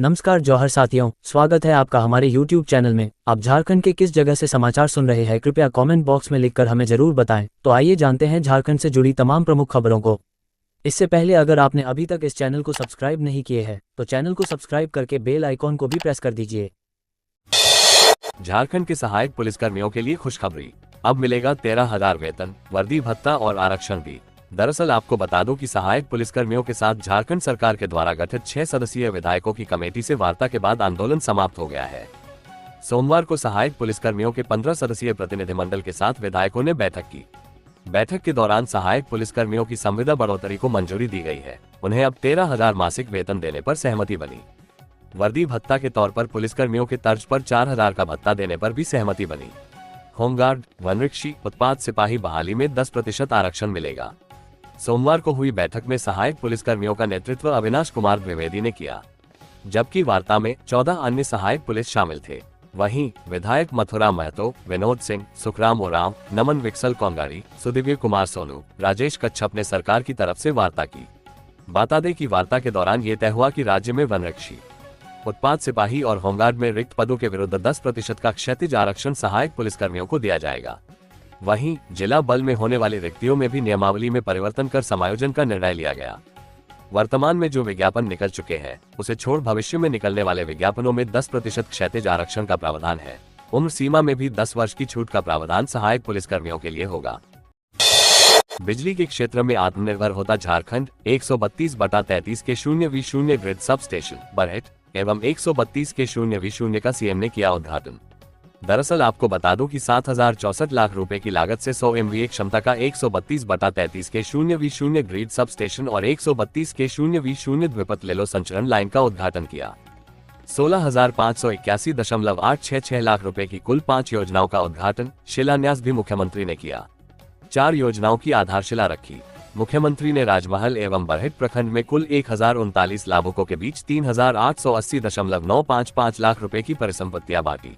नमस्कार जौहर साथियों, स्वागत है आपका हमारे YouTube चैनल में। आप झारखंड के किस जगह से समाचार सुन रहे हैं, कृपया कमेंट बॉक्स में लिखकर हमें जरूर बताएं। तो आइए जानते हैं झारखंड से जुड़ी तमाम प्रमुख खबरों को। इससे पहले अगर आपने अभी तक इस चैनल को सब्सक्राइब नहीं किए हैं तो चैनल को सब्सक्राइब करके बेल आइकॉन को भी प्रेस कर दीजिए। झारखंड के सहायक पुलिसकर्मियों के लिए खुशखबरी, अब मिलेगा 13,000 वेतन, वर्दी भत्ता और आरक्षण भी। दरअसल आपको बता दूं कि सहायक पुलिसकर्मियों के साथ झारखंड सरकार के द्वारा गठित 6 सदस्यीय विधायकों की कमेटी से वार्ता के बाद आंदोलन समाप्त हो गया है। सोमवार को सहायक पुलिसकर्मियों के 15 सदस्यीय प्रतिनिधिमंडल के साथ विधायकों ने बैठक की। बैठक के दौरान सहायक पुलिसकर्मियों की संविदा बढ़ोतरी को मंजूरी दी गई है। उन्हें अब 13,000 मासिक वेतन देने पर सहमति बनी। वर्दी भत्ता के तौर पर पुलिसकर्मियों के तर्ज पर 4,000 का भत्ता देने पर भी सहमति बनी। होमगार्ड, वनरक्षी, उत्पाद सिपाही बहाली में 10% आरक्षण मिलेगा। सोमवार को हुई बैठक में सहायक पुलिसकर्मियों का नेतृत्व अविनाश कुमार द्विवेदी ने किया, जबकि वार्ता में 14 अन्य सहायक पुलिस शामिल थे। वहीं विधायक मथुरा महतो, विनोद सिंह, सुखराम ओरांव, नमन विक्सल कोंगाड़ी, सुदिव्य कुमार सोनू, राजेश कच्छप ने सरकार की तरफ से वार्ता की। बता दें कि वार्ता के दौरान ये तय हुआ कि राज्य में वनरक्षी, उत्पाद सिपाही और होमगार्ड में रिक्त पदों के विरुद्ध 10% का क्षैतिज आरक्षण सहायक पुलिसकर्मियों को दिया जाएगा। वहीं जिला बल में होने वाली रिक्तियों में भी नियमावली में परिवर्तन कर समायोजन का निर्णय लिया गया। वर्तमान में जो विज्ञापन निकल चुके हैं उसे छोड़ भविष्य में निकलने वाले विज्ञापनों में 10% क्षैतिज आरक्षण का प्रावधान है। उम्र सीमा में भी 10 वर्ष की छूट का प्रावधान सहायक पुलिसकर्मियों के लिए होगा। बिजली के क्षेत्र में आत्मनिर्भर होता झारखंड, 132/33 के 0v0 grid sub station Barhet एवं 132 के 0v0 का सीएम ने किया उद्घाटन। दरअसल आपको बता दूं कि 7,064 लाख रुपए की लागत से 100 MVA क्षमता का 132/33 के 0v0 ग्रिड सब स्टेशन और 132 के 0v0 द्विपथ लेलो संचरण लाइन का उद्घाटन किया। 16,581.866 लाख रुपए की कुल 5 योजनाओं का उद्घाटन, शिलान्यास भी मुख्यमंत्री ने किया। 4 योजनाओं की आधारशिला रखी। मुख्यमंत्री ने राजमहल एवं बरहेट प्रखंड में कुल 1,039 लाभुकों के बीच 3,880.955 लाख रुपए की परिसंपत्तियां बांटी।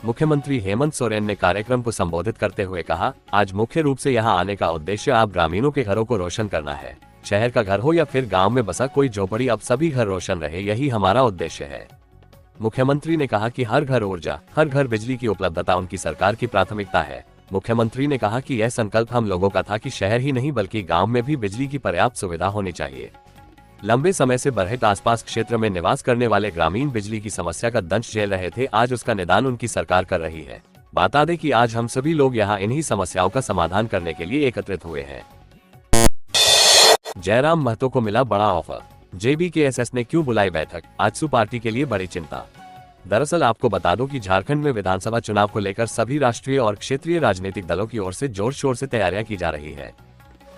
मुख्यमंत्री हेमंत सोरेन ने कार्यक्रम को संबोधित करते हुए कहा, आज मुख्य रूप से यहां आने का उद्देश्य आप ग्रामीणों के घरों को रोशन करना है। शहर का घर हो या फिर गांव में बसा कोई झोपड़ी, अब सभी घर रोशन रहे, यही हमारा उद्देश्य है। मुख्यमंत्री ने कहा कि हर घर ऊर्जा, हर घर बिजली की उपलब्धता उनकी सरकार की प्राथमिकता है। मुख्यमंत्री ने कहा कि यह संकल्प हम लोगों का था कि शहर ही नहीं बल्कि गांव में भी बिजली की पर्याप्त सुविधा होनी चाहिए। लंबे समय से बरहेट आसपास क्षेत्र में निवास करने वाले ग्रामीण बिजली की समस्या का दंश झेल रहे थे, आज उसका निदान उनकी सरकार कर रही है। बता दें कि आज हम सभी लोग यहां इन्हीं समस्याओं का समाधान करने के लिए एकत्रित हुए हैं। जयराम महतो को मिला बड़ा ऑफर, JBKSS ने क्यों बुलाई बैठक, आजसू पार्टी के लिए बड़ी चिंता। दरअसल आपको बता दूं कि झारखंड में विधानसभा चुनाव को लेकर सभी राष्ट्रीय और क्षेत्रीय राजनीतिक दलों की ओर से जोर शोर से तैयारियां की जा रही है।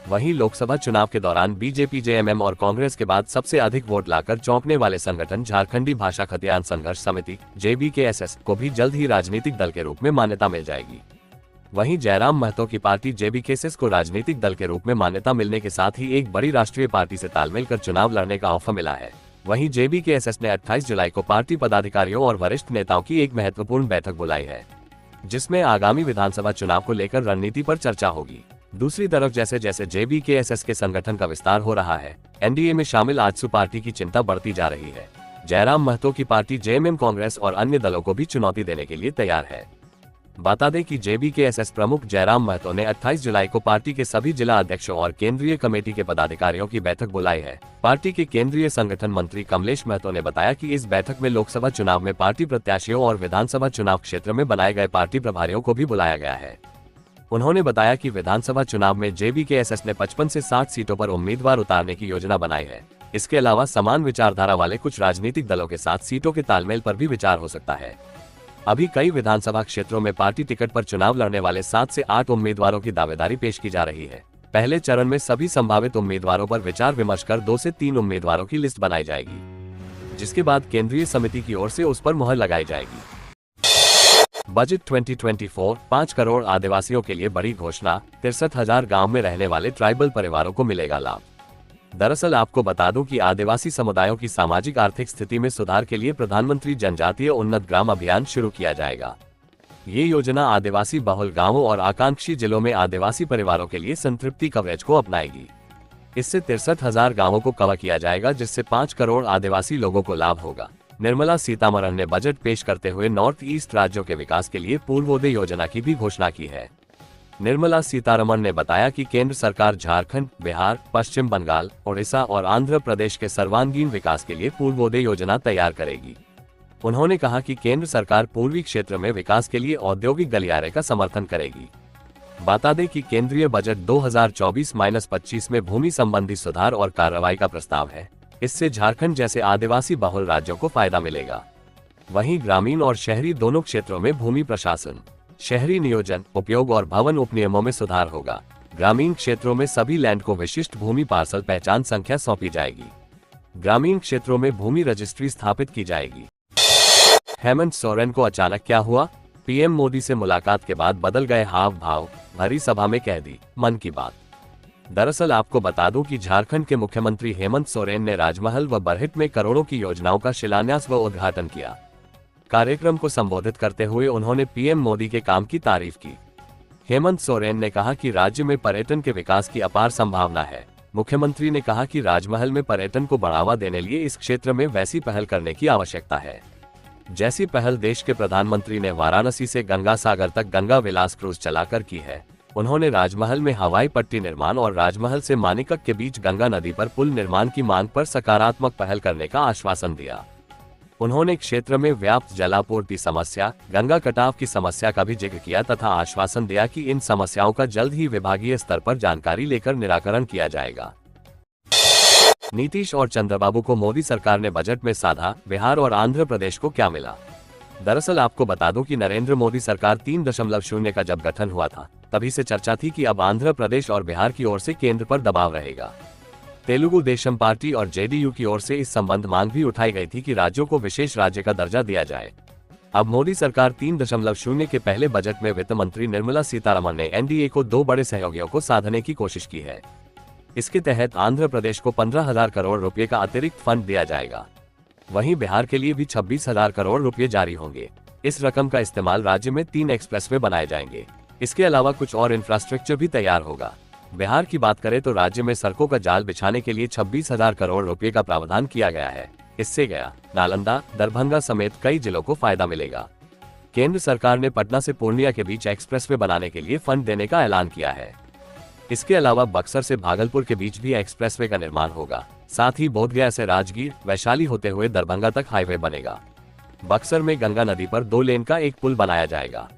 वहीं लोकसभा चुनाव के दौरान बीजेपी, JMM और कांग्रेस के बाद सबसे अधिक वोट लाकर चौंकने वाले संगठन झारखंडी भाषा खतियान संघर्ष समिति JBKSS को भी जल्द ही राजनीतिक दल के रूप में मान्यता मिल जाएगी। वहीं जयराम महतो की पार्टी JBKSS को राजनीतिक दल के रूप में मान्यता मिलने के साथ ही एक बड़ी राष्ट्रीय पार्टी से तालमेल कर चुनाव लड़ने का ऑफर मिला है। वहीं JBKSS ने 28 जुलाई को पार्टी पदाधिकारियों और वरिष्ठ नेताओं की एक महत्वपूर्ण बैठक बुलाई है, जिसमें आगामी विधानसभा चुनाव को लेकर रणनीति पर चर्चा होगी। दूसरी तरफ जैसे जैसे JBKSS के संगठन का विस्तार हो रहा है, NDA में शामिल आजसू पार्टी की चिंता बढ़ती जा रही है। जयराम महतो की पार्टी JMM, कांग्रेस और अन्य दलों को भी चुनौती देने के लिए तैयार है। बता दें कि JBKSS प्रमुख जयराम महतो ने 28 जुलाई को पार्टी के सभी जिला अध्यक्षों और केंद्रीय कमेटी के पदाधिकारियों की बैठक बुलाई है। पार्टी के केंद्रीय संगठन मंत्री कमलेश महतो ने बताया कि इस बैठक में लोकसभा चुनाव में पार्टी प्रत्याशियों और विधानसभा चुनाव क्षेत्र में बनाए गए पार्टी प्रभारियों को भी बुलाया गया है। उन्होंने बताया कि विधानसभा चुनाव में JBKSS ने 55 से 60 सीटों पर उम्मीदवार उतारने की योजना बनाई है। इसके अलावा समान विचारधारा वाले कुछ राजनीतिक दलों के साथ सीटों के तालमेल पर भी विचार हो सकता है। अभी कई विधानसभा क्षेत्रों में पार्टी टिकट पर चुनाव लड़ने वाले 7 से 8 उम्मीदवारों की दावेदारी पेश की जा रही है। पहले चरण में सभी संभावित उम्मीदवारों पर विचार विमर्श कर 2 से 3 उम्मीदवारों की लिस्ट बनाई जाएगी, जिसके बाद केंद्रीय समिति की ओर से उस पर मुहर लगाई जाएगी। बजट 2024, 5 करोड़ आदिवासियों के लिए बड़ी घोषणा, 63,000 गांव में रहने वाले ट्राइबल परिवारों को मिलेगा लाभ। दरअसल आपको बता दूं कि आदिवासी समुदायों की सामाजिक आर्थिक स्थिति में सुधार के लिए प्रधानमंत्री जनजातीय उन्नत ग्राम अभियान शुरू किया जाएगा। ये योजना आदिवासी बहुल गांवों और आकांक्षी जिलों में आदिवासी परिवारों के लिए संतृप्ति कवरेज को अपनाएगी। इससे 63,000 गांवों को कवर किया जाएगा, जिससे 5 करोड़ आदिवासी लोगों को लाभ होगा। निर्मला सीतारमण ने बजट पेश करते हुए नॉर्थ ईस्ट राज्यों के विकास के लिए पूर्वोदय योजना की भी घोषणा की है। निर्मला सीतारमण ने बताया कि केंद्र सरकार झारखंड, बिहार, पश्चिम बंगाल, ओडिशा और आंध्र प्रदेश के सर्वांगीण विकास के लिए पूर्वोदय योजना तैयार करेगी। उन्होंने कहा कि केंद्र सरकार पूर्वी क्षेत्र में विकास के लिए औद्योगिक गलियारे का समर्थन करेगी। बता दें कि केंद्रीय बजट 2024-25 में भूमि संबंधी सुधार और कार्रवाई का प्रस्ताव है। इससे झारखंड जैसे आदिवासी बहुल राज्यों को फायदा मिलेगा। वहीं ग्रामीण और शहरी दोनों क्षेत्रों में भूमि प्रशासन, शहरी नियोजन, उपयोग और भवन उपनियमों में सुधार होगा। ग्रामीण क्षेत्रों में सभी लैंड को विशिष्ट भूमि पार्सल पहचान संख्या सौंपी जाएगी। ग्रामीण क्षेत्रों में भूमि रजिस्ट्री स्थापित की जाएगी। हेमंत सोरेन को अचानक क्या हुआ? पीएम मोदी से मुलाकात के बाद बदल गए हाव भाव, भरी सभा में कह दी मन की बात। दरअसल आपको बता दूं कि झारखंड के मुख्यमंत्री हेमंत सोरेन ने राजमहल व बरहिट में करोड़ों की योजनाओं का शिलान्यास व उद्घाटन किया। कार्यक्रम को संबोधित करते हुए उन्होंने पीएम मोदी के काम की तारीफ की। हेमंत सोरेन ने कहा कि राज्य में पर्यटन के विकास की अपार संभावना है। मुख्यमंत्री ने कहा कि राजमहल में पर्यटन को बढ़ावा देने लिए इस क्षेत्र में वैसी पहल करने की आवश्यकता है जैसी पहल देश के प्रधानमंत्री ने वाराणसी से गंगा सागर तक गंगा विलास क्रूज चलाकर की है। उन्होंने राजमहल में हवाई पट्टी निर्माण और राजमहल से मानिकक के बीच गंगा नदी पर पुल निर्माण की मांग पर सकारात्मक पहल करने का आश्वासन दिया। उन्होंने क्षेत्र में व्याप्त जलापूर्ति समस्या, गंगा कटाव की समस्या का भी जिक्र किया तथा आश्वासन दिया कि इन समस्याओं का जल्द ही विभागीय स्तर पर जानकारी लेकर निराकरण किया जाएगा। नीतीश और चंद्रबाबू को मोदी सरकार ने बजट में साधा, बिहार और आंध्र प्रदेश को क्या मिला? दरअसल आपको बता दूं कि नरेंद्र मोदी सरकार 3.0 का जब गठन हुआ था तभी से चर्चा थी कि अब आंध्र प्रदेश और बिहार की ओर से केंद्र पर दबाव रहेगा। तेलुगु देशम पार्टी और जेडीयू की ओर से इस संबंध मांग भी उठाई गई थी कि राज्यों को विशेष राज्य का दर्जा दिया जाए। अब मोदी सरकार 3.0 के पहले बजट में वित्त मंत्री निर्मला सीतारमण ने एनडीए को 2 बड़े सहयोगियों को साधने की कोशिश की है। इसके तहत आंध्र प्रदेश को 15,000 करोड़ रुपए का अतिरिक्त फंड दिया जाएगा। वहीं बिहार के लिए भी 26,000 करोड़ रुपए जारी होंगे। इस रकम का इस्तेमाल राज्य में 3 एक्सप्रेसवे बनाए जाएंगे। इसके अलावा कुछ और इंफ्रास्ट्रक्चर भी तैयार होगा। बिहार की बात करें तो राज्य में सड़कों का जाल बिछाने के लिए 26,000 करोड़ रुपए का प्रावधान किया गया है। इससे गया, नालंदा, दरभंगा समेत कई जिलों को फायदा मिलेगा। केंद्र सरकार ने पटना से पूर्णिया के बीच एक्सप्रेसवे बनाने के लिए फंड देने का ऐलान किया है। इसके अलावा बक्सर से भागलपुर के बीच भी एक्सप्रेसवे का निर्माण होगा। साथ ही बोधगया से राजगीर, वैशाली होते हुए दरभंगा तक हाईवे बनेगा। बक्सर में गंगा नदी पर 2 लेन का एक पुल बनाया जाएगा।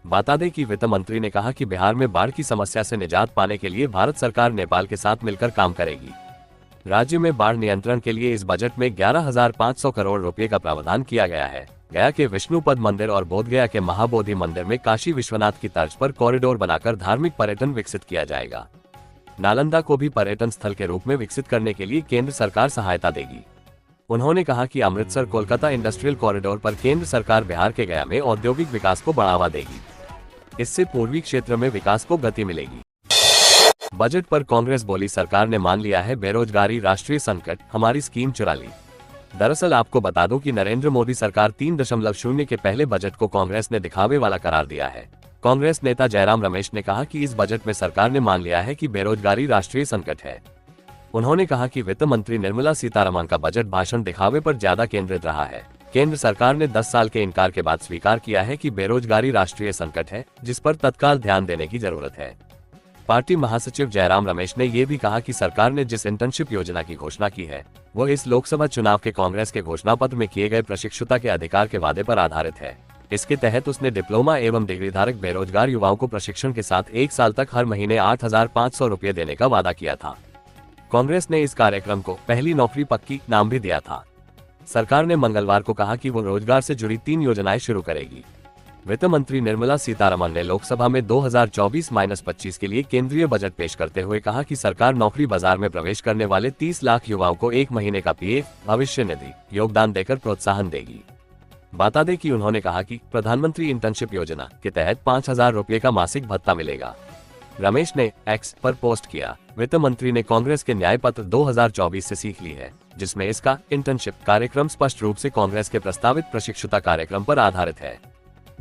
बता दें कि वित्त मंत्री ने कहा कि बिहार में बाढ़ की समस्या से निजात पाने के लिए भारत सरकार नेपाल के साथ मिलकर काम करेगी। राज्य में बाढ़ नियंत्रण के लिए इस बजट में 11,500 करोड़ रुपए का प्रावधान किया गया है। गया के विष्णुपद मंदिर और बोधगया के महाबोधि मंदिर में काशी विश्वनाथ की तर्ज पर कॉरिडोर बनाकर धार्मिक पर्यटन विकसित किया जाएगा। नालंदा को भी पर्यटन स्थल के रूप में विकसित करने के लिए केंद्र सरकार सहायता देगी। उन्होंने कहा कि अमृतसर कोलकाता इंडस्ट्रियल कॉरिडोर पर केंद्र सरकार बिहार के गया में औद्योगिक विकास को बढ़ावा देगी। इससे पूर्वी क्षेत्र में विकास को गति मिलेगी। बजट पर कांग्रेस बोली, सरकार ने मान लिया है बेरोजगारी राष्ट्रीय संकट, हमारी स्कीम चुरा ली। दरअसल आपको बता दूं कि नरेंद्र मोदी सरकार 3.0 के पहले बजट को कांग्रेस ने दिखावे वाला करार दिया है। कांग्रेस नेता जयराम रमेश ने कहा कि इस बजट में सरकार ने मान लिया है कि बेरोजगारी राष्ट्रीय संकट है। उन्होंने कहा कि वित्त मंत्री निर्मला सीतारमण का बजट भाषण दिखावे पर ज्यादा केंद्रित रहा है। केंद्र सरकार ने 10 साल के इनकार के बाद स्वीकार किया है कि बेरोजगारी राष्ट्रीय संकट है, जिस पर तत्काल ध्यान देने की जरूरत है। पार्टी महासचिव जयराम रमेश ने ये भी कहा कि सरकार ने जिस इंटर्नशिप योजना की घोषणा की है वो इस लोकसभा चुनाव के कांग्रेस के घोषणा पत्र में किए गए प्रशिक्षुता के अधिकार के वादे पर आधारित है। इसके तहत उसने डिप्लोमा एवं डिग्रीधारक बेरोजगार युवाओं को प्रशिक्षण के साथ 1 साल तक हर महीने 8,500 रुपये देने का वादा किया था। कांग्रेस ने इस कार्यक्रम को पहली नौकरी पक्की नाम भी दिया था। सरकार ने मंगलवार को कहा कि वो रोजगार से जुड़ी 3 योजनाएं शुरू करेगी। वित्त मंत्री निर्मला सीतारमण ने लोकसभा में 2024-25 के लिए केंद्रीय बजट पेश करते हुए कहा कि सरकार नौकरी बाजार में प्रवेश करने वाले 30 लाख युवाओं को 1 महीने का पीएफ भविष्य निधि योगदान देकर प्रोत्साहन देगी। बता दें कि उन्होंने कहा कि प्रधानमंत्री इंटर्नशिप योजना के तहत 5,000 रुपये का मासिक भत्ता मिलेगा। रमेश ने एक्स पर पोस्ट किया, वित्त मंत्री ने कांग्रेस के न्याय पत्र 2024 से सीख ली है, जिसमें इसका इंटर्नशिप कार्यक्रम स्पष्ट रूप से कांग्रेस के प्रस्तावित प्रशिक्षुता कार्यक्रम पर आधारित है,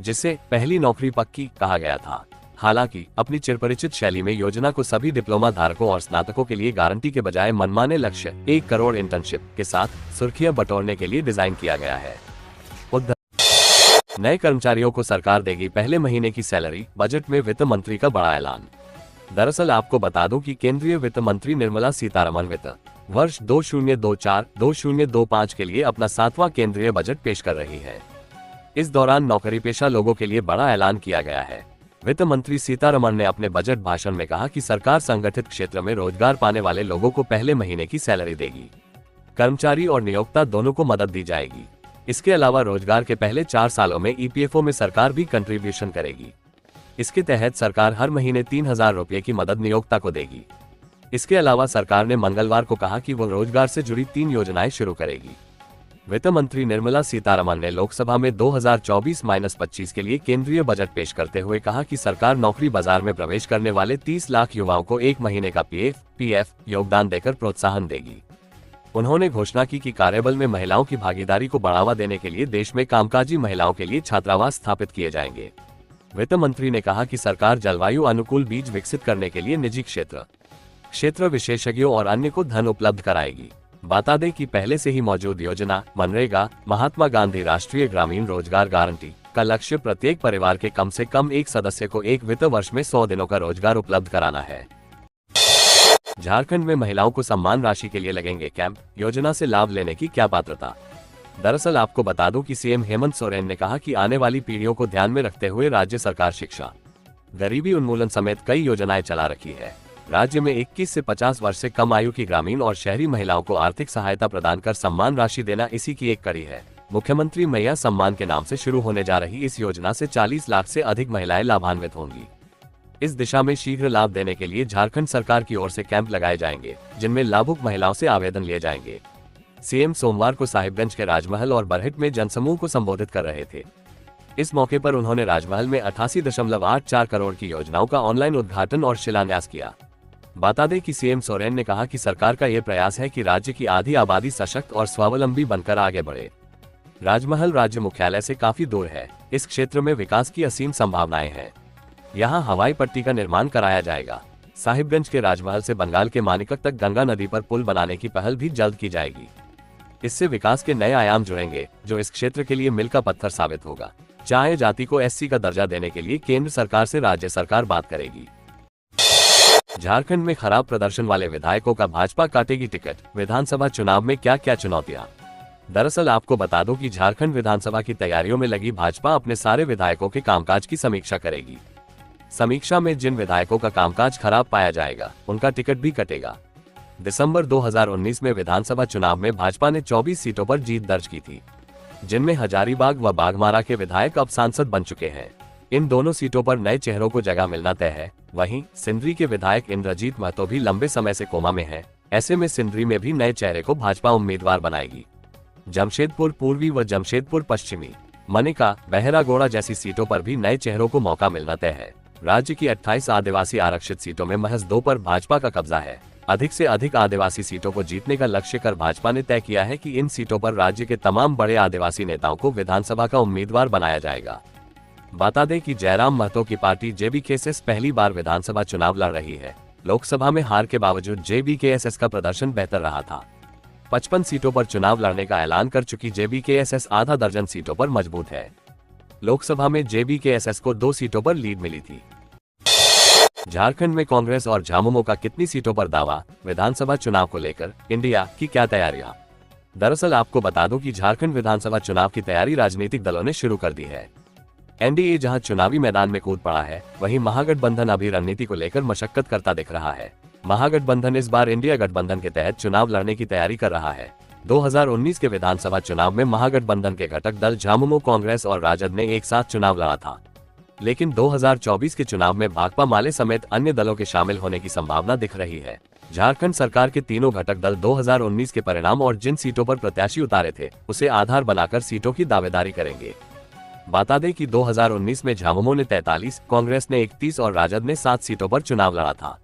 जिसे पहली नौकरी पक्की कहा गया था। हालांकि अपनी चिरपरिचित शैली में योजना को सभी डिप्लोमा धारकों और स्नातकों के लिए गारंटी के बजाय मनमाने लक्ष्य 1 करोड़ इंटर्नशिप के साथ सुर्खियां बटोरने के लिए डिजाइन किया गया है। नए कर्मचारियों को सरकार देगी पहले महीने की सैलरी, बजट में वित्त मंत्री का बड़ा ऐलान। दरअसल आपको बता दूं कि केंद्रीय वित्त मंत्री निर्मला सीतारमण वित्त वर्ष 2024-2025 के लिए अपना 7वां केंद्रीय बजट पेश कर रही है। इस दौरान नौकरी पेशा लोगों के लिए बड़ा ऐलान किया गया है। वित्त मंत्री सीतारमण ने अपने बजट भाषण में कहा कि सरकार संगठित क्षेत्र में रोजगार पाने वाले लोगों को पहले महीने की सैलरी देगी। कर्मचारी और नियोक्ता दोनों को मदद दी जाएगी। इसके अलावा रोजगार के पहले 4 सालों में ईपीएफओ में सरकार भी कंट्रीब्यूशन करेगी। इसके तहत सरकार हर महीने 3,000 रुपये की मदद नियोक्ता को देगी। इसके अलावा सरकार ने मंगलवार को कहा कि वो रोजगार से जुड़ी 3 योजनाएं शुरू करेगी। वित्त मंत्री निर्मला सीतारमण ने लोकसभा में 2024-25 के लिए केंद्रीय बजट पेश करते हुए कहा कि सरकार नौकरी बाजार में प्रवेश करने वाले 30 लाख युवाओं को 1 महीने का पीएफ योगदान देकर प्रोत्साहन देगी। उन्होंने घोषणा की कि कार्यबल में महिलाओं की भागीदारी को बढ़ावा देने के लिए देश में कामकाजी महिलाओं के लिए छात्रावास स्थापित किए जाएंगे। वित्त मंत्री ने कहा कि सरकार जलवायु अनुकूल बीज विकसित करने के लिए निजी क्षेत्र विशेषज्ञों और अन्य को धन उपलब्ध कराएगी। बता दें कि पहले से ही मौजूद योजना मनरेगा, महात्मा गांधी राष्ट्रीय ग्रामीण रोजगार गारंटी का लक्ष्य प्रत्येक परिवार के कम से कम एक सदस्य को एक वित्त वर्ष में 100 दिनों का रोजगार उपलब्ध कराना है। झारखंड में महिलाओं को सम्मान राशि के लिए लगेंगे कैंप, योजना से लाभ लेने की क्या पात्रता। दरअसल आपको बता दूं कि सीएम हेमंत सोरेन ने कहा कि आने वाली पीढ़ियों को ध्यान में रखते हुए राज्य सरकार शिक्षा, गरीबी उन्मूलन समेत कई योजनाएं चला रखी है। राज्य में 21 से 50 वर्ष से कम आयु की ग्रामीण और शहरी महिलाओं को आर्थिक सहायता प्रदान कर सम्मान राशि देना इसी की एक कड़ी है। मुख्यमंत्री मैया सम्मान के नाम से शुरू होने जा रही इस योजना से 40 लाख से अधिक महिलाएं लाभान्वित होंगी। इस दिशा में शीघ्र लाभ देने के लिए झारखंड सरकार की ओर से कैंप लगाए जाएंगे, जिनमें लाभुक महिलाओं से आवेदन लिए जाएंगे। सीएम सोमवार को साहिबगंज के राजमहल और बरहिट में जनसमूह को संबोधित कर रहे थे। इस मौके पर उन्होंने राजमहल में 88.84 करोड़ की योजनाओं का ऑनलाइन उद्घाटन और शिलान्यास किया। बता दें कि सीएम सोरेन ने कहा कि सरकार का यह प्रयास है कि राज्य की आधी आबादी सशक्त और स्वावलंबी बनकर आगे बढ़े। राजमहल राज्य मुख्यालय से काफी दूर है। इस क्षेत्र में विकास की असीम संभावनाएं हैं। यहाँ हवाई पट्टी का निर्माण कराया जाएगा। साहिबगंज के राजमहल से बंगाल के मानिकक तक गंगा नदी पर पुल बनाने की पहल भी जल्द की जाएगी। इससे विकास के नए आयाम जुड़ेंगे, जो इस क्षेत्र के लिए मील का पत्थर साबित होगा। चाहे जाति को एससी का दर्जा देने के लिए केंद्र सरकार से राज्य सरकार बात करेगी। झारखंड में खराब प्रदर्शन वाले विधायकों का भाजपा काटेगी टिकट, विधानसभा चुनाव में क्या क्या चुनौतियां। दरअसल आपको बता दूं कि झारखंड विधानसभा की तैयारियों में लगी भाजपा अपने सारे विधायकों के कामकाज की समीक्षा करेगी। समीक्षा में जिन विधायकों का कामकाज खराब पाया जाएगा, उनका टिकट भी कटेगा। दिसंबर 2019 में विधानसभा चुनाव में भाजपा ने 24 सीटों पर जीत दर्ज की थी, जिनमें हजारीबाग व बाघमारा के विधायक अब सांसद बन चुके हैं। इन दोनों सीटों पर नए चेहरों को जगह मिलना तय है। वहीं सिंदरी के विधायक इंद्रजीत महतो भी लंबे समय से कोमा में हैं। ऐसे में सिंदरी में भी नए चेहरे को भाजपा उम्मीदवार बनाएगी। जमशेदपुर पूर्वी व जमशेदपुर पश्चिमी, मनिका, बहरागोड़ा जैसी सीटों पर भी नए चेहरों को मौका मिलना तय है। राज्य की 28 आदिवासी आरक्षित सीटों में महज 2 पर भाजपा का कब्जा है। अधिक से अधिक आदिवासी सीटों को जीतने का लक्ष्य कर भाजपा ने तय किया है कि इन सीटों पर राज्य के तमाम बड़े आदिवासी नेताओं को विधानसभा का उम्मीदवार बनाया जाएगा। बता दें कि जयराम महतो की पार्टी जेबीकेएसएस पहली बार विधानसभा चुनाव लड़ रही है। लोकसभा में हार के बावजूद जेबीकेएसएस का प्रदर्शन बेहतर रहा था। 55 सीटों पर चुनाव लड़ने का ऐलान कर चुकी जेबीकेएसएस आधा दर्जन सीटों पर मजबूत है। लोकसभा में जेबीकेएसएस को 2 सीटों पर लीड मिली थी। झारखंड में कांग्रेस और झामुमो का कितनी सीटों पर दावा, विधानसभा चुनाव को लेकर इंडिया की क्या तैयारियां। दरअसल आपको बता दूं कि झारखंड विधानसभा चुनाव की तैयारी राजनीतिक दलों ने शुरू कर दी है। एनडीए जहां चुनावी मैदान में कूद पड़ा है, वहीं महागठबंधन अभी रणनीति को लेकर मशक्कत करता दिख रहा है। महागठबंधन इस बार इंडिया गठबंधन के तहत चुनाव लड़ने की तैयारी कर रहा है। 2019 के विधानसभा चुनाव में महागठबंधन के घटक दल झामुमो, कांग्रेस और राजद ने एक साथ चुनाव लड़ा था, लेकिन 2024 के चुनाव में भाकपा माले समेत अन्य दलों के शामिल होने की संभावना दिख रही है। झारखंड सरकार के तीनों घटक दल 2019 के परिणाम और जिन सीटों पर प्रत्याशी उतारे थे, उसे आधार बनाकर सीटों की दावेदारी करेंगे। बता दें कि 2019 में झामुमो ने 43, कांग्रेस ने 31 और राजद ने 7 सीटों पर चुनाव लड़ा था।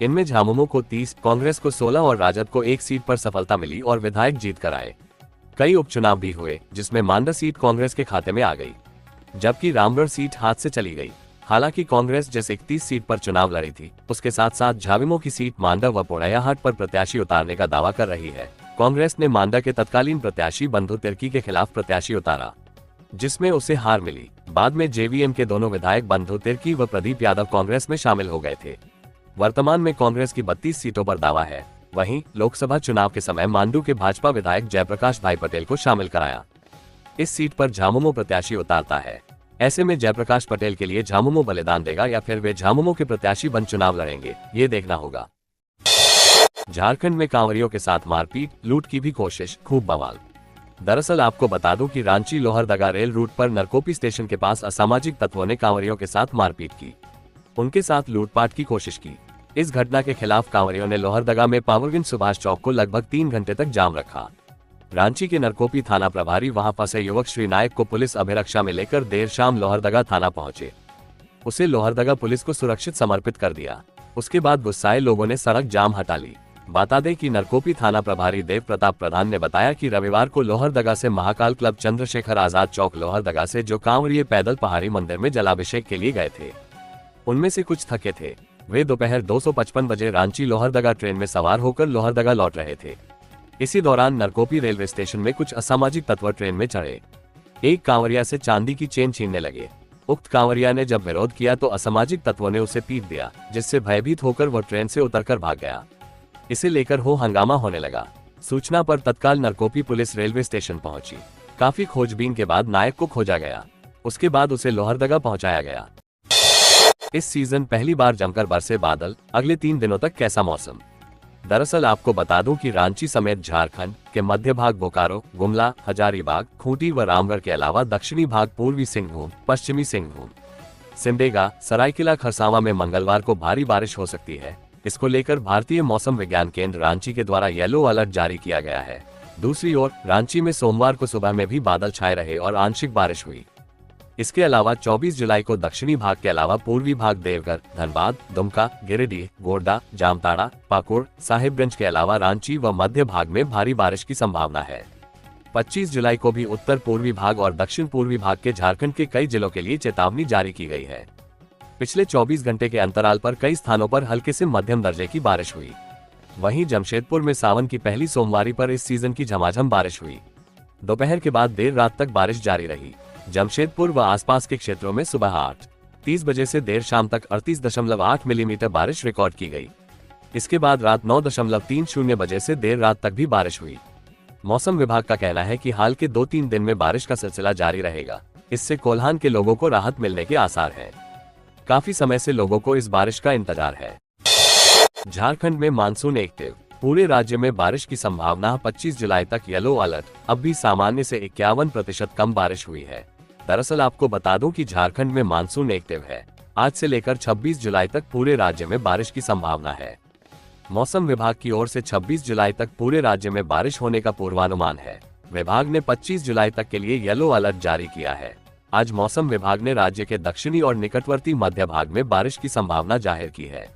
इनमें झामुमो को 30, कांग्रेस को 16 और राजद को 1 सीट पर सफलता मिली और विधायक जीत कर आए। कई उपचुनाव भी हुए, जिसमें मांडा सीट कांग्रेस के खाते में आ गई, जबकि रामगढ़ सीट हाथ से चली गई। हालांकि कांग्रेस जिस 31 सीट पर चुनाव लड़ी थी, उसके साथ साथ झाविमो की सीट मांडा व पोड़ैयाहाट पर प्रत्याशी उतारने का दावा कर रही है। कांग्रेस ने मांडा के तत्कालीन प्रत्याशी बंधु तिर्की के खिलाफ प्रत्याशी उतारा, जिसमें उसे हार मिली। बाद में जेवीएम के दोनों विधायक बंधु तिर्की व प्रदीप यादव कांग्रेस में शामिल हो गए थे। वर्तमान में कांग्रेस की 32 सीटों पर दावा है। वहीं लोकसभा चुनाव के समय मांडू के भाजपा विधायक जयप्रकाश भाई पटेल को शामिल कराया। इस सीट पर झामुमो प्रत्याशी उतारता है। ऐसे में जयप्रकाश पटेल के लिए झामुमो बलिदान देगा या फिर वे झामुमो के प्रत्याशी बन चुनाव लड़ेंगे, ये देखना होगा। झारखंड में कांवरियों के साथ मारपीट, लूट की भी कोशिश, खूब बवाल। दरअसल आपको बता दूं कि रांची लोहरदगा रेल रूट पर नरकोपी स्टेशन के पास असामाजिक तत्वों ने कांवरियों के साथ मारपीट की, उनके साथ लूटपाट की कोशिश की। इस घटना के खिलाफ कांवरियों ने लोहरदगा में पावरगंज सुभाष चौक को लगभग 3 घंटे तक जाम रखा। रांची के नरकोपी थाना प्रभारी वहां फंसे युवक श्री नायक को पुलिस अभिरक्षा में लेकर देर शाम लोहरदगा थाना पहुंचे। उसे लोहरदगा पुलिस को सुरक्षित समर्पित कर दिया। उसके बाद गुस्साए लोगों ने सड़क जाम हटा ली। बता दें कि नरकोपी थाना प्रभारी देव प्रताप प्रधान ने बताया कि रविवार को लोहरदगा से महाकाल क्लब चंद्रशेखर आजाद चौक लोहरदगा से जो कांवरिये पैदल पहाड़ी मंदिर में जलाभिषेक के लिए गए थे, उनमें से कुछ थके थे। वे दोपहर 2:55 बजे रांची लोहरदगा ट्रेन में सवार होकर लोहरदगा लौट रहे थे। इसी दौरान नरकोपी रेलवे स्टेशन में कुछ असामाजिक तत्व ट्रेन में चढ़े। एक कांवरिया से चांदी की चेन छीनने लगे। उक्त कांवरिया ने जब विरोध किया तो असामाजिक तत्वों ने उसे पीट दिया, जिससे भयभीत होकर वह ट्रेन से उतरकर भाग गया। इसे लेकर हो हंगामा होने लगा। सूचना पर तत्काल नरकोपी पुलिस रेलवे स्टेशन पहुंची। काफी खोजबीन के बाद नायक को खोजा गया। उसके बाद उसे लोहरदगा पहुंचाया गया। इस सीजन पहली बार जमकर बरसे बादल, अगले 3 दिनों तक कैसा मौसम। दरअसल आपको बता दूं कि रांची समेत झारखंड के मध्य भाग बोकारो, गुमला, हजारीबाग, खूंटी व रामगढ़ के अलावा दक्षिणी भाग पूर्वी सिंहभूम, पश्चिमी सिंहभूम, सिमडेगा, सरायकेला खरसावां में मंगलवार को भारी बारिश हो सकती है। इसको लेकर भारतीय मौसम विज्ञान केंद्र रांची के द्वारा येलो अलर्ट जारी किया गया है। दूसरी ओर रांची में सोमवार को सुबह में भी बादल छाए रहे और आंशिक बारिश हुई। इसके अलावा 24 जुलाई को दक्षिणी भाग के अलावा पूर्वी भाग देवघर, धनबाद, दुमका, गिरिडीह, गोड्डा, जामताड़ा, पाकुड़, साहिबगंज के अलावा रांची व मध्य भाग में भारी बारिश की संभावना है। 25 जुलाई को भी उत्तर पूर्वी भाग और दक्षिण पूर्वी भाग के झारखंड के कई जिलों के लिए चेतावनी जारी की गई है। पिछले 24 घंटे के अंतराल पर कई स्थानों पर हल्के से मध्यम दर्जे की बारिश हुई। वहीं जमशेदपुर में सावन की पहली सोमवारी पर इस सीजन की झमाझम बारिश हुई। दोपहर के बाद देर रात तक बारिश जारी रही। जमशेदपुर व आसपास के क्षेत्रों में सुबह 8:30 बजे से देर शाम तक 38.8 मिलीमीटर बारिश रिकॉर्ड की गई। इसके बाद रात 9:30 बजे से देर रात तक भी बारिश हुई। मौसम विभाग का कहना है कि हाल के 2-3 दिन में बारिश का सिलसिला जारी रहेगा। इससे कोल्हान के लोगों को राहत मिलने के आसार हैं। काफी समय से लोगों को इस बारिश का इंतजार है। झारखंड में मानसून एक्टिव, पूरे राज्य में बारिश की संभावना। 25 जुलाई तक येलो अलर्ट। अब भी सामान्य से 51% कम बारिश हुई है। दरअसल आपको बता दूं कि झारखंड में मानसून एक्टिव है। आज से लेकर 26 जुलाई तक पूरे राज्य में बारिश की संभावना है। मौसम विभाग की ओर से 26 जुलाई तक पूरे राज्य में बारिश होने का पूर्वानुमान है। विभाग ने 25 जुलाई तक के लिए येलो अलर्ट जारी किया है। आज मौसम विभाग ने राज्य के दक्षिणी और निकटवर्ती मध्य भाग में बारिश की संभावना जाहिर की है।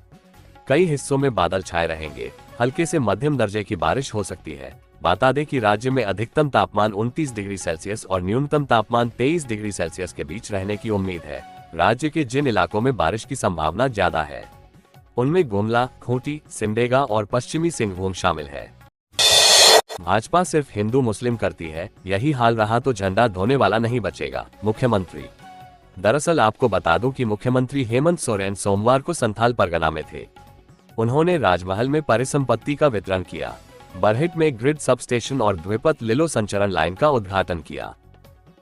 कई हिस्सों में बादल छाए रहेंगे। हल्के से मध्यम दर्जे की बारिश हो सकती है। बता दें कि राज्य में अधिकतम तापमान 29 डिग्री सेल्सियस और न्यूनतम तापमान 23 डिग्री सेल्सियस के बीच रहने की उम्मीद है। राज्य के जिन इलाकों में बारिश की संभावना ज्यादा है, उनमें गुमला, खूंटी, सिमडेगा और पश्चिमी सिंहभूम शामिल है। भाजपा सिर्फ हिंदू मुस्लिम करती है, यही हाल रहा तो झंडा धोने वाला नहीं बचेगा, मुख्यमंत्री। दरअसल आपको बता दूं कि मुख्यमंत्री हेमंत सोरेन सोमवार को संथाल परगना में थे। उन्होंने राजमहल में परिसंपत्ति का वितरण किया, बरहेट में ग्रिड सब स्टेशन और द्विपथ लिलो संचरण लाइन का उद्घाटन किया।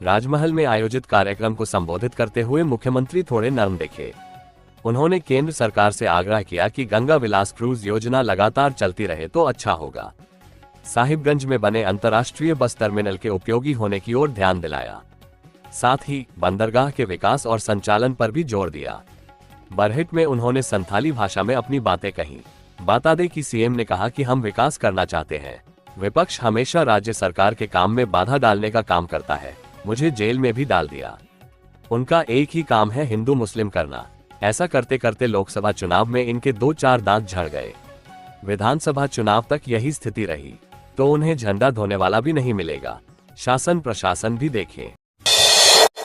राजमहल में आयोजित कार्यक्रम को संबोधित करते हुए मुख्यमंत्री थोड़े नरम दिखे। उन्होंने केंद्र सरकार से आग्रह किया कि गंगा विलास क्रूज योजना लगातार चलती रहे तो अच्छा होगा। साहिबगंज में बने अंतर्राष्ट्रीय बस टर्मिनल के उपयोगी होने की ओर ध्यान दिलाया। साथ ही बंदरगाह के विकास और संचालन पर भी जोर दिया। बरहेट में उन्होंने संथाली भाषा में अपनी बातें कहीं। बता दें कि सीएम ने कहा कि हम विकास करना चाहते हैं। विपक्ष हमेशा राज्य सरकार के काम में बाधा डालने का काम करता है। मुझे जेल में भी डाल दिया। उनका एक ही काम है हिंदू मुस्लिम करना। ऐसा करते करते लोकसभा चुनाव में इनके 2-4 दांत झड़ गए। विधानसभा चुनाव तक यही स्थिति रही तो उन्हें झंडा धोने वाला भी नहीं मिलेगा। शासन प्रशासन भी देखें।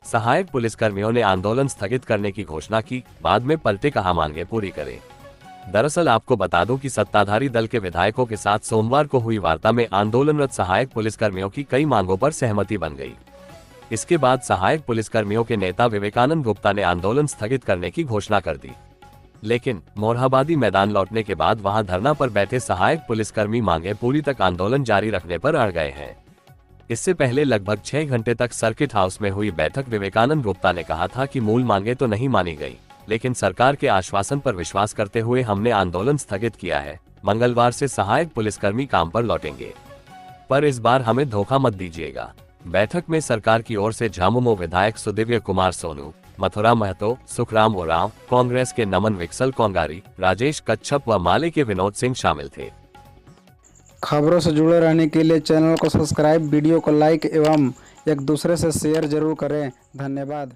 सहायक पुलिसकर्मियों ने आंदोलन स्थगित करने की घोषणा की, बाद में पलटे कहा मांगे पूरी करें। दरअसल आपको बता दूं कि सत्ताधारी दल के विधायकों के साथ सोमवार को हुई वार्ता में आंदोलनरत सहायक पुलिसकर्मियों की कई मांगों पर सहमति बन गई। इसके बाद सहायक पुलिसकर्मियों के नेता विवेकानंद गुप्ता ने आंदोलन स्थगित करने की घोषणा कर दी। लेकिन मोरहाबादी मैदान लौटने के बाद वहां धरना पर बैठे सहायक पुलिसकर्मी मांगे पूरी तक आंदोलन जारी रखने पर अड़ गए हैं। इससे पहले लगभग 6 घंटे तक सर्किट हाउस में हुई बैठक विवेकानंद गुप्ता ने कहा था कि मूल मांगे तो नहीं मानी गई, लेकिन सरकार के आश्वासन पर विश्वास करते हुए हमने आंदोलन स्थगित किया है। मंगलवार से सहायक पुलिसकर्मी काम पर लौटेंगे, पर इस बार हमें धोखा मत दीजिएगा। बैठक में सरकार की ओर से झामुमो विधायक सुदिव्य कुमार सोनू, मथुरा महतो, सुखराम उरांव, कांग्रेस के नमन विक्सल कोंगारी, राजेश कच्छप व माले के विनोद सिंह शामिल थे। खबरों से जुड़े रहने के लिए चैनल को सब्सक्राइब, वीडियो को लाइक एवं एक दूसरे से शेयर जरूर करें। धन्यवाद।